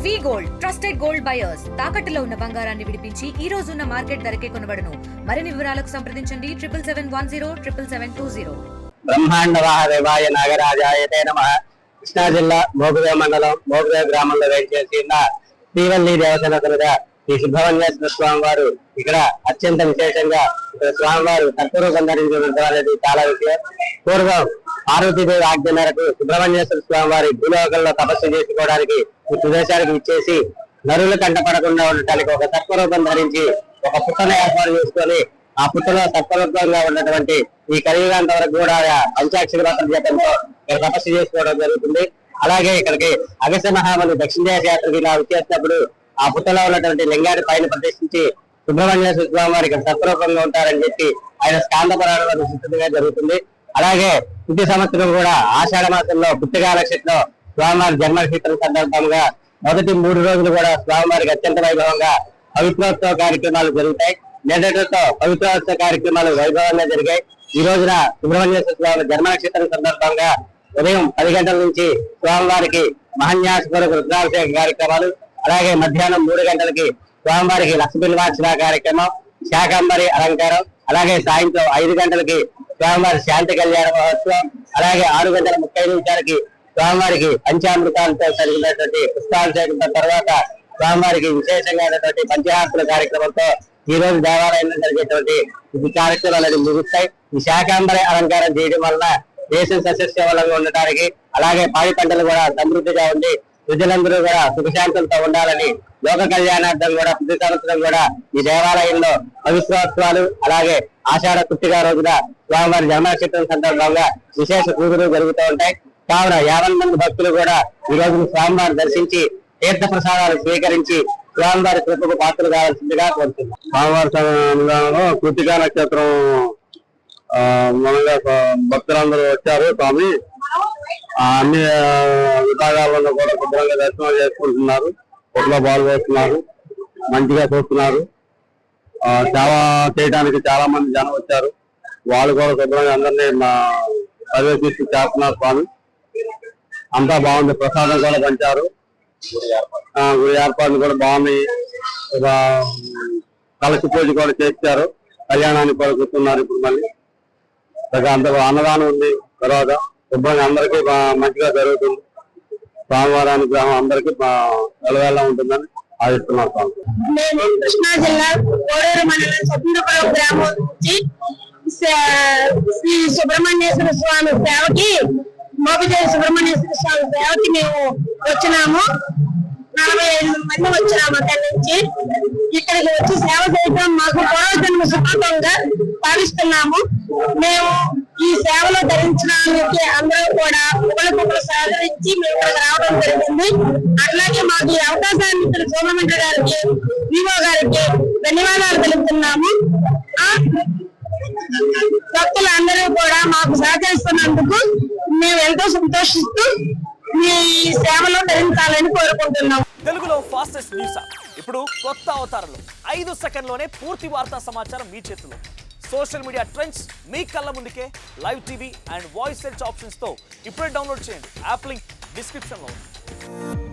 వి gold trusted gold buyers తాకట్టులో ఉన్న బంగారాన్ని విడిపించి ఈ రోజు ఉన్న మార్కెట్ ధరకే కొనబడును. మరిన్ని వివరాలకు సంప్రదించండి 7771077720. బ్రహ్మాండ వాహదేవాయ నాగరాజాయతే నమః. కృష్ణా జిల్లా మోగుదే మండలం మోగుదే గ్రామంలో వేయించేసి శ్రీవల్లి దేవసేన శ్రీ సుబ్రహ్మణ్యేశ్వర స్వామి వారు ఇక్కడ అత్యంత విశేషంగా స్వామివారు కర్పూరం ధరించడం చాలా విషయం. పూర్వం పార్వతీదేవి ఆజ్ఞ మేరకు సుబ్రహ్మణ్యేశ్వర స్వామి వారి భూలోకంలో తపస్సు చేసుకోవడానికి ఈ ప్రదేశానికి ఇచ్చేసి నరులు కంటపడకుండా ఉండటానికి ఒక సర్పరూపం ధరించి ఒక పుట్టను ఏర్పాటు చేసుకొని ఆ పుట్టలో సర్పరూపంగా ఉన్నటువంటి ఈ కలియుగాంత వరకు కూడా పంచాక్షరి వ్రతం జపంతో ఇక్కడ తపస్సు చేసుకోవడం జరుగుతుంది. అలాగే ఇక్కడికి అగస్త్య మహాముని దక్షిణ దేశ యాత్రకి ఇలా వచ్చేసినప్పుడు ఆ పుట్టలో ఉన్నటువంటి లింగాన్ని పైన ప్రదర్శించి సుబ్రహ్మణ్యేశ్వర స్వామి వారి ఇక్కడ సర్పరూపంగా ఉంటారని చెప్పి ఆయన స్కాంద పురాణంలో సిద్ధంగా జరుగుతుంది. అలాగే ప్రతి సంవత్సరం కూడా ఆషాఢ మాసంలో పుట్టిగా నక్షత్రంలో స్వామివారి జన్మనక్షత్రం సందర్భంగా మొదటి 3 రోజులు కూడా స్వామివారికి అత్యంత వైభవంగా పవిత్రోత్సవ కార్యక్రమాలు జరుగుతాయి. నేటితో పవిత్రోత్సవ కార్యక్రమాలు వైభవంగా జరిగాయి. ఈ రోజున సుబ్రహ్మణ్యేశ్వర స్వామి జన్మనక్షత్రం సందర్భంగా ఉదయం 10 గంటల నుంచి స్వామివారికి మహాన్యాసపూర్వక రుద్రాభిషేక కార్యక్రమాలు, అలాగే మధ్యాహ్నం 3 గంటలకి స్వామివారికి లక్ష్మీవార్చన కార్యక్రమం, శాకంబరి అలంకారం, అలాగే సాయంత్రం 5 గంటలకి స్వామివారి శాంతి కళ్యాణ మహోత్సవం, అలాగే 6 గంటల 30 నిమిషాలకి స్వామివారికి పంచామృతాలతో జరిగినటువంటి పుష్పాభిషేకంతో తర్వాత స్వామివారికి విశేషంగా పంచహారతుల కార్యక్రమంతో ఈ రోజు దేవాలయంలో జరిగేటువంటి ఈ కార్యక్రమాలు ముగుస్తాయి. ఈ శాకాంబరి అలంకారం చేయడం వల్ల దేశం సస్యశ్యామలంగా ఉండటానికి, అలాగే పాడి పంటలు కూడా సమృద్ధిగా ఉండి ప్రజలందరూ కూడా సుఖశాంతులతో ఉండాలని లోక కళ్యాణార్థం కూడా ప్రతి సంవత్సరం కూడా ఈ దేవాలయంలో పవిత్రోత్సవాలు, అలాగే ఆషాఢ కృత్తిగా రోజున స్వామివారి జన్మనక్షత్రం సందర్భంగా విశేష పూజలు జరుగుతూ ఉంటాయి. కావున 50 మంది భక్తులు కూడా ఈ రోజు స్వామివారి దర్శించి తీర్థ ప్రసాదాలు స్వీకరించి స్వామివారి కృపకు పాత్రలు కావాల్సిందిగా కోరుతున్నాం. స్వామివారి అనుదానంలో కృతికా నక్షత్రం మనగా భక్తులందరూ వచ్చారు. స్వామి అన్ని విభాగాలలో కూడా శుభ్రంగా దర్శనం చేసుకుంటున్నారు, ఒట్లో పాల్గొస్తున్నారు, మంచిగా చూస్తున్నారు. సేవ చేయడానికి చాలా మంది జనం వచ్చారు. వాళ్ళు కూడా శుభ్రంగా అందరినీ ప్రవేశిస్తూ చేస్తున్నారు. స్వామి అంతా బాగుంది. ప్రసాదం కూడా పంచారు. గుడి ఏర్పాట్లు కూడా బాగున్నాయి. కలసి పూజ కూడా చేస్తారు. కళ్యాణానికి కూడా కూర్చున్నారు. ఇప్పుడు మళ్ళీ అందరూ అన్నదానం ఉంది. తర్వాత శుభ్రంగా అందరికీ మంచిగా జరుగుతుంది. స్వామివారి అనుగ్రహం అందరికీ వెలవేలా ఉంటుందని ఆశిస్తున్నారు. మేము కృష్ణా జిల్లా కోడూరు మండలం సత్యంపురం గ్రామం నుంచి శ్రీ సుబ్రహ్మణ్యేశ్వర స్వామి సేవకి మోపిదేవి సుబ్రహ్మణ్యేశ్వర స్వామి సేవకి మేము వచ్చినాము. 45 మంది వచ్చినాము. అక్కడి నుంచి ఇక్కడికి వచ్చి సేవ చేయడం మాకు పూర్వజన్మ సుకృతంగా భావిస్తున్నాము. మేము ఈ సేవలో ధరించడానికి అందరూ కూడా ఒకరికొకరు సహకరించి మేము ఇక్కడికి రావడం జరిగింది. అట్లాగే మాకు ఈ అవకాశాన్ని ఇక్కడ సోమమంత్రి గారికి, వివో గారికి ధన్యవాదాలు తెలుపుతున్నాము. భక్తులు అందరూ కూడా మాకు సహకరిస్తున్నందుకు మేము ఎంతో సంతోషిస్తూ మీ సేవలో ధరించాలని కోరుకుంటున్నాం. తెలుగులో ఫాస్టెస్ట్ న్యూస్ ఇప్పుడు కొత్త అవతారంలో 5 సెకండ్లోనే పూర్తి వార్తా సమాచారం మీ చేతిలో. సోషల్ మీడియా ట్రెండ్స్ మీ కళ్ళ ముందుకే live TV and voice search options తో ఇప్పుడే డౌన్లోడ్ చేయండి. యాప్ లింక్ డిస్క్రిప్షన్ లో ఉంది.